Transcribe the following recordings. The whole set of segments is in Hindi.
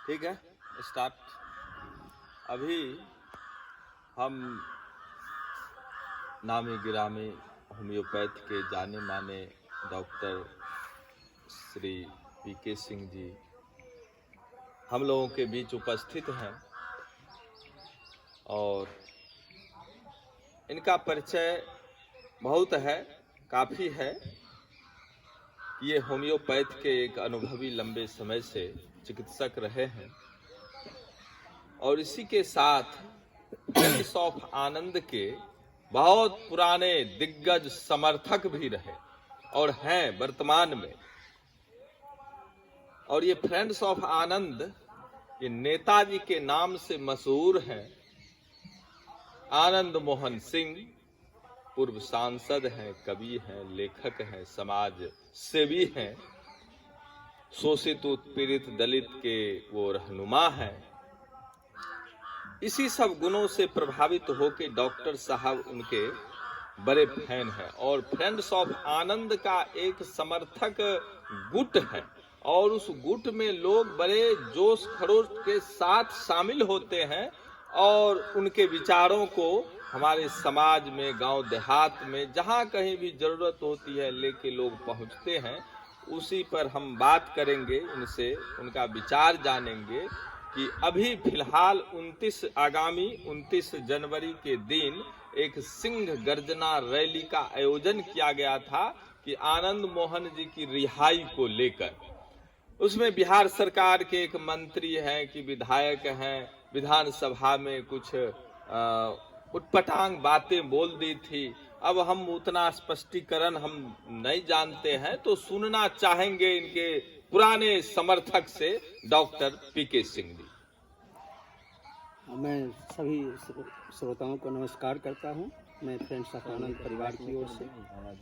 ठीक है, स्टार्ट। अभी हम नामी गिरामी होम्योपैथ के जाने माने डॉक्टर श्री पीके सिंह जी हम लोगों के बीच उपस्थित हैं और इनका परिचय बहुत है, काफ़ी है। ये होम्योपैथ के एक अनुभवी लंबे समय से चिकित्सक रहे हैं और इसी के साथ फ्रेंड्स ऑफ आनंद के बहुत पुराने दिग्गज समर्थक भी रहे और हैं वर्तमान में। और ये फ्रेंड्स ऑफ आनंद ये नेताजी के नाम से मशहूर हैं। आनंद मोहन सिंह पूर्व सांसद हैं, कवि हैं, लेखक हैं, समाज सेवी हैं, शोषित उत्पीड़ित दलित के वो रहनुमा हैं। इसी सब गुणों से प्रभावित होकर डॉक्टर साहब उनके बड़े फैन हैं और फ्रेंड्स ऑफ आनंद का एक समर्थक गुट है और उस गुट में लोग बड़े जोश खरोश के साथ शामिल होते हैं और उनके विचारों को हमारे समाज में, गांव देहात में, जहां कहीं भी जरूरत होती है लेके लोग पहुंचते हैं। उसी पर हम बात करेंगे, उनसे उनका विचार जानेंगे कि अभी फिलहाल आगामी 29 जनवरी के दिन एक सिंह गर्जना रैली का आयोजन किया गया था कि आनंद मोहन जी की रिहाई को लेकर। उसमें बिहार सरकार के एक मंत्री हैं कि विधायक हैं, विधानसभा में कुछ उटपटांग बातें बोल दी थी। अब हम उतना स्पष्टीकरण हम नहीं जानते हैं, तो सुनना चाहेंगे इनके पुराने समर्थक से, डॉक्टर पीके सिंह जी। मैं सभी श्रोताओं को नमस्कार करता हूं। मैं फ्रेंड्स ऑफ आनंद परिवार की ओर से आवाज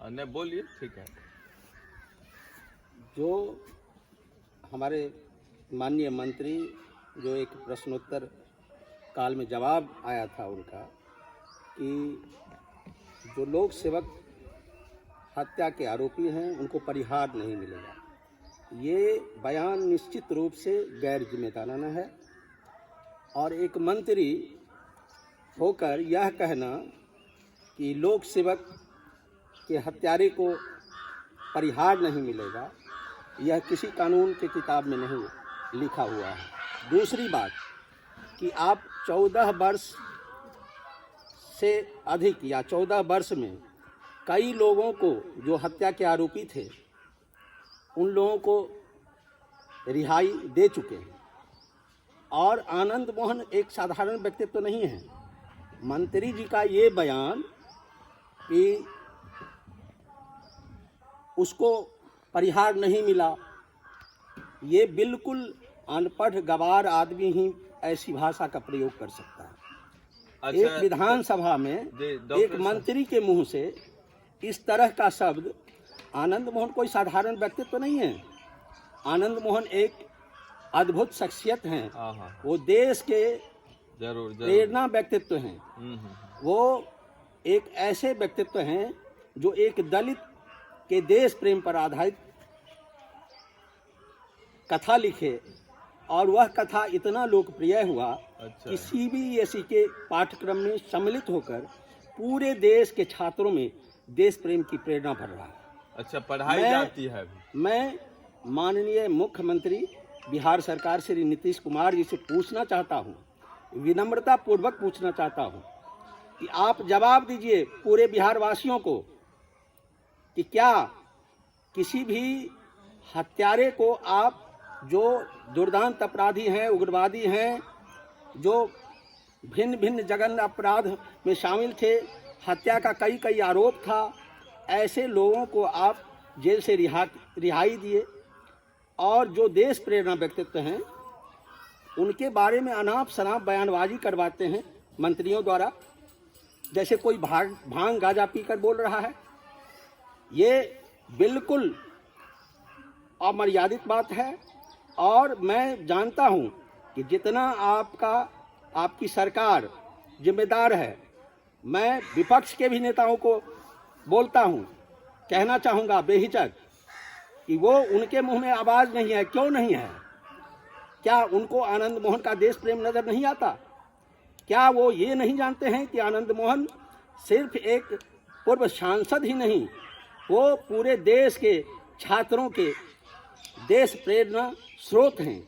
नहीं बोलिए, ठीक है। जो हमारे माननीय मंत्री जो एक प्रश्नोत्तर काल में जवाब आया था उनका कि जो लोक सेवक हत्या के आरोपी हैं उनको परिहार नहीं मिलेगा, ये बयान निश्चित रूप से गैर जिम्मेदाराना है। और एक मंत्री होकर यह कहना कि लोक सेवक के हत्यारे को परिहार नहीं मिलेगा, यह किसी कानून के किताब में नहीं लिखा हुआ है। दूसरी बात कि आप 14 वर्ष से अधिक या 14 वर्ष में कई लोगों को जो हत्या के आरोपी थे उन लोगों को रिहाई दे चुके हैं। और आनंद मोहन एक साधारण व्यक्तित्व तो नहीं है। मंत्री जी का ये बयान कि उसको परिहार नहीं मिला, ये बिल्कुल अनपढ़ गवार आदमी ही ऐसी भाषा का प्रयोग कर सकता है। अच्छा, एक विधानसभा में एक मंत्री के मुंह से इस तरह का शब्द। आनंद मोहन कोई साधारण व्यक्तित्व तो नहीं है। आनंद मोहन एक अद्भुत शख्सियत हैं। वो देश के जरूर प्रेरणा व्यक्तित्व हैं। वो एक ऐसे व्यक्तित्व हैं जो एक दलित के देश प्रेम पर आधारित कथा लिखे और वह कथा इतना लोकप्रिय हुआ। अच्छा। कि CBSE के पाठ्यक्रम में सम्मिलित होकर पूरे देश के छात्रों में देश प्रेम की प्रेरणा भर रहा है। अच्छा, पढ़ाई जाती है अभी। मैं माननीय मुख्यमंत्री बिहार सरकार श्री नीतीश कुमार जी से पूछना चाहता हूँ, विनम्रता पूर्वक पूछना चाहता हूँ कि आप जवाब दीजिए पूरे बिहार वासियों को कि क्या किसी भी हत्यारे को आप, जो दुर्दांत अपराधी हैं, उग्रवादी हैं, जो भिन्न भिन्न जघन्य अपराध में शामिल थे, हत्या का कई आरोप था, ऐसे लोगों को आप जेल से रिहाई दिए और जो देश प्रेरणा व्यक्तित्व हैं उनके बारे में अनाप शनाप बयानबाजी करवाते हैं मंत्रियों द्वारा, जैसे कोई भांग गांजा पीकर बोल रहा है। ये बिल्कुल अमर्यादित बात है। और मैं जानता हूं कि जितना आपकी सरकार जिम्मेदार है, मैं विपक्ष के भी नेताओं को बोलता हूं, कहना चाहूँगा बेहिचक कि वो उनके मुंह में आवाज नहीं है। क्यों नहीं है? क्या उनको आनंद मोहन का देश प्रेम नजर नहीं आता? क्या वो ये नहीं जानते हैं कि आनंद मोहन सिर्फ एक पूर्व सांसद ही नहीं, वो पूरे देश के छात्रों के देश प्रेरणा स्रोत हैं।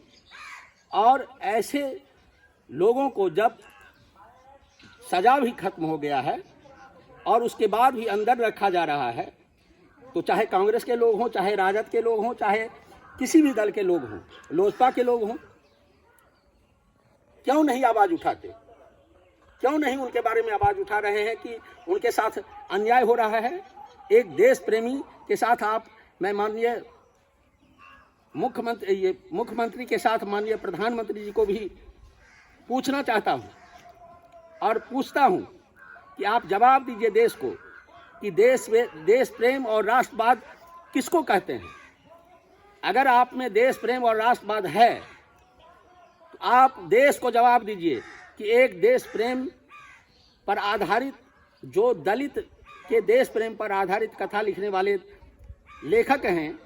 और ऐसे लोगों को जब सजा भी खत्म हो गया है और उसके बाद भी अंदर रखा जा रहा है, तो चाहे कांग्रेस के लोग हों, चाहे राजद के लोग हों, चाहे किसी भी दल के लोग हों, लोजपा के लोग हों, क्यों नहीं आवाज उठाते? क्यों नहीं उनके बारे में आवाज उठा रहे हैं कि उनके साथ अन्याय हो रहा है? एक देश प्रेमी के साथ मैं माननीय मुख्यमंत्री के साथ माननीय प्रधानमंत्री जी को भी पूछना चाहता हूं और पूछता हूं कि आप जवाब दीजिए देश को कि देश प्रेम और राष्ट्रवाद किसको कहते हैं। अगर आप में देश प्रेम और राष्ट्रवाद है तो आप देश को जवाब दीजिए कि एक देश प्रेम पर आधारित, जो दलित के देश प्रेम पर आधारित कथा लिखने वाले लेखक हैं,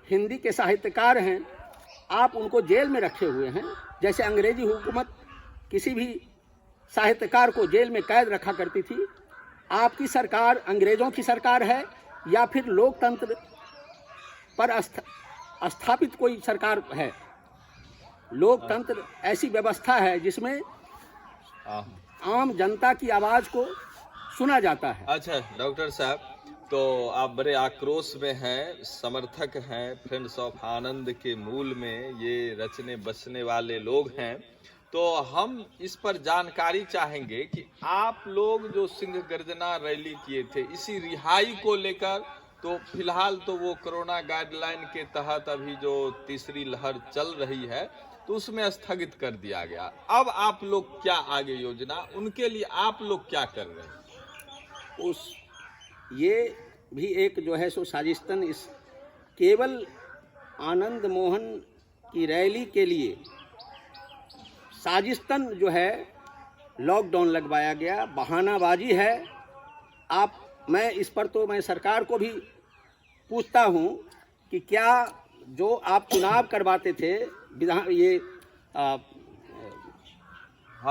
हिंदी के साहित्यकार हैं, आप उनको जेल में रखे हुए हैं। जैसे अंग्रेजी हुकूमत किसी भी साहित्यकार को जेल में कैद रखा करती थी, आपकी सरकार अंग्रेजों की सरकार है या फिर लोकतंत्र पर स्थापित कोई सरकार है? लोकतंत्र ऐसी व्यवस्था है जिसमें आम जनता की आवाज को सुना जाता है। अच्छा डॉक्टर साहब, तो आप बड़े आक्रोश में हैं, समर्थक हैं, फ्रेंड्स ऑफ आनंद के मूल में ये रचने बसने वाले लोग हैं। तो हम इस पर जानकारी चाहेंगे कि आप लोग जो सिंह गर्जना रैली किए थे इसी रिहाई को लेकर, तो फिलहाल तो वो कोरोना गाइडलाइन के तहत अभी जो तीसरी लहर चल रही है तो उसमें स्थगित कर दिया गया। अब आप लोग क्या आगे योजना, उनके लिए आप लोग क्या कर रहे हैं? ये भी एक जो है सो साजिशतन, इस केवल आनंद मोहन की रैली के लिए साजिशतन जो है लॉकडाउन लगवाया गया, बहानाबाजी है। मैं इस पर तो मैं सरकार को भी पूछता हूं कि क्या जो आप चुनाव करवाते थे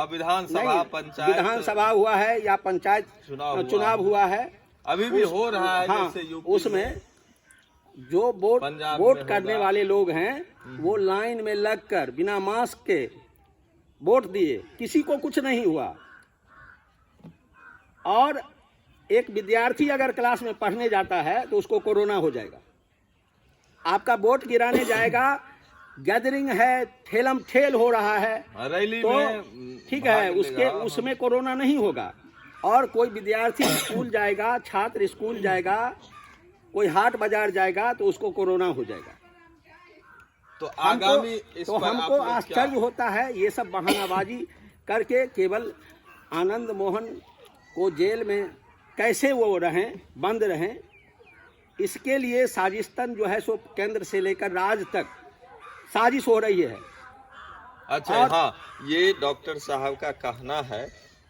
विधानसभा पंचायत विधानसभा हुआ है या पंचायत चुनाव हुआ है, अभी भी हो रहा है। हाँ, जैसे उसमें जो वोट करने वाले लोग हैं वो लाइन में लगकर बिना मास्क के वोट दिए, किसी को कुछ नहीं हुआ। और एक विद्यार्थी अगर क्लास में पढ़ने जाता है तो उसको कोरोना हो जाएगा। आपका वोट गिराने जाएगा, गैदरिंग है, ठेलम ठेल हो रहा है, रैली तो में ठीक है, उसमें कोरोना नहीं होगा। और कोई विद्यार्थी स्कूल जाएगा, छात्र स्कूल जाएगा, कोई हाट बाजार जाएगा तो उसको कोरोना हो जाएगा। तो आगामी तो हमको आश्चर्य होता है ये सब बहानाबाजी करके केवल आनंद मोहन को जेल में कैसे वो रहें, बंद रहें, इसके लिए साजिशतन जो है सो केंद्र से लेकर राज्य तक साजिश हो रही है। अच्छा, हाँ, ये डॉक्टर साहब का कहना है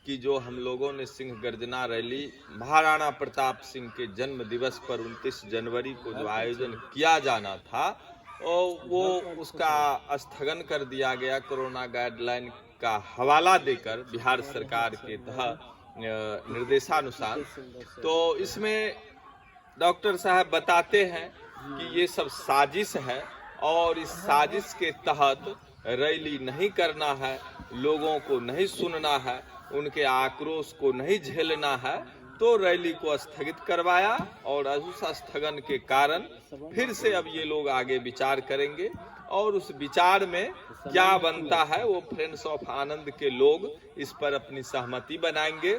कि जो हम लोगों ने सिंह गर्जना रैली महाराणा प्रताप सिंह के जन्म दिवस पर 29 जनवरी को जो आयोजन किया जाना था वो उसका स्थगन कर दिया गया कोरोना गाइडलाइन का हवाला देकर बिहार सरकार के तहत निर्देशानुसार। तो इसमें डॉक्टर साहब बताते हैं कि ये सब साजिश है और इस साजिश के तहत रैली नहीं करना है, लोगों को नहीं सुनना है, उनके आक्रोश को नहीं झेलना है, तो रैली को स्थगित करवाया। और उस स्थगन के कारण फिर से अब ये लोग आगे विचार करेंगे और उस विचार में क्या बनता है वो फ्रेंड्स ऑफ आनंद के लोग इस पर अपनी सहमति बनाएंगे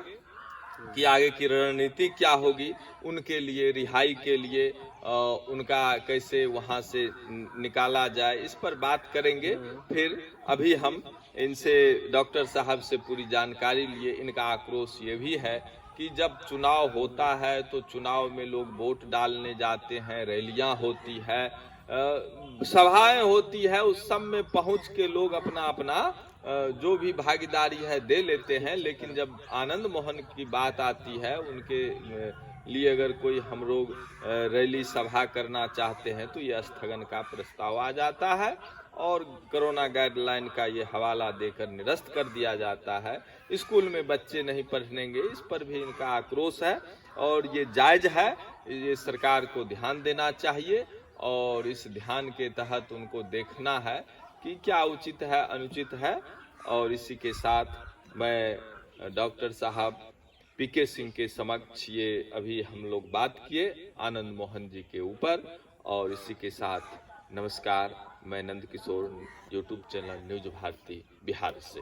कि आगे की रणनीति क्या होगी, उनके लिए रिहाई के लिए उनका कैसे वहां से निकाला जाए, इस पर बात करेंगे। फिर अभी हम इनसे डॉक्टर साहब से पूरी जानकारी लिए। इनका आक्रोश ये भी है कि जब चुनाव होता है तो चुनाव में लोग वोट डालने जाते हैं, रैलियां होती है, सभाएं होती है, उस सब में पहुंच के लोग अपना अपना जो भी भागीदारी है दे लेते हैं। लेकिन जब आनंद मोहन की बात आती है, उनके लिए अगर कोई हम लोग रैली सभा करना चाहते हैं तो ये स्थगन का प्रस्ताव आ जाता है और कोरोना गाइडलाइन का ये हवाला देकर निरस्त कर दिया जाता है। स्कूल में बच्चे नहीं पढ़ेंगे, इस पर भी इनका आक्रोश है और ये जायज़ है, ये सरकार को ध्यान देना चाहिए और इस ध्यान के तहत उनको देखना है कि क्या उचित है अनुचित है। और इसी के साथ मैं डॉक्टर साहब पीके सिंह के समक्ष ये अभी हम लोग बात किए आनंद मोहन जी के ऊपर। और इसी के साथ नमस्कार, मैं Nand Kishore, YouTube channel news Bharati Bihar से।